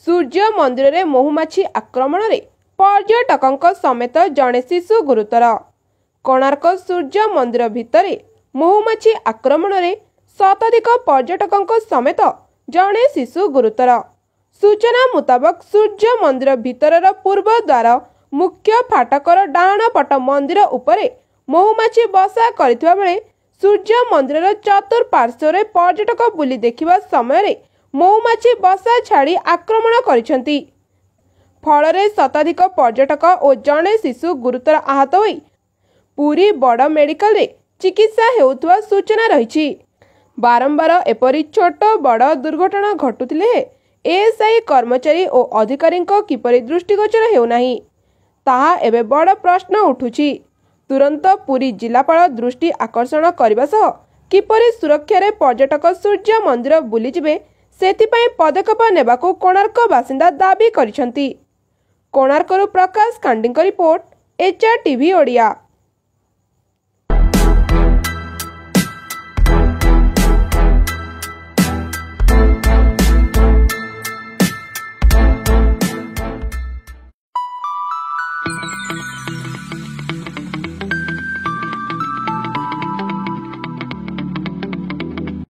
सूर्य मंदिर में महुमाछी आक्रमण में पर्यटकों समेत जड़े शिशु गुरुतर। कोणार्क सूर्य मंदिर भितर महुमाछी आक्रमण में शताधिक पर्यटकों समेत जड़े शिशु गुरुतर। सूचना मुताबक सूर्य मंदिर भितर पूर्व द्वार मुख्य फाटकर डाण पट मंदिर उपरे महुमाछी बसा करथिबा बेले सूर्य मंदिर चतुर्पार्श्वर पर्यटक बुली देखिबा समय महुमाछी बसा छाड़ी आक्रमण करिसेंती। फलरे शताधिक पर्यटक और जड़े शिशु गुरुतर आहत होई पुरी बड़ मेडिकल रे चिकित्सा हेउथुवा सूचना रही। बारंबार एपरी छोट बड़ दुर्घटना घटुथिले एएसआई कर्मचारी और अधिकारी किपरि दृष्टिगोचर हेउनाही ताहा एबे बड़ प्रश्न उठुछि। तुरंत पुरी जिलापाल दृष्टि आकर्षण करने सह किपरि सुरक्षा रे पर्यटक सूर्य मंदिर बुली जिबे सेथिपाई पदक्षेप नेबाकू कोणार्क बासिंदा दाबी करिसेंती। कोणार्करू Prakash Kandi report, HR TV Odia.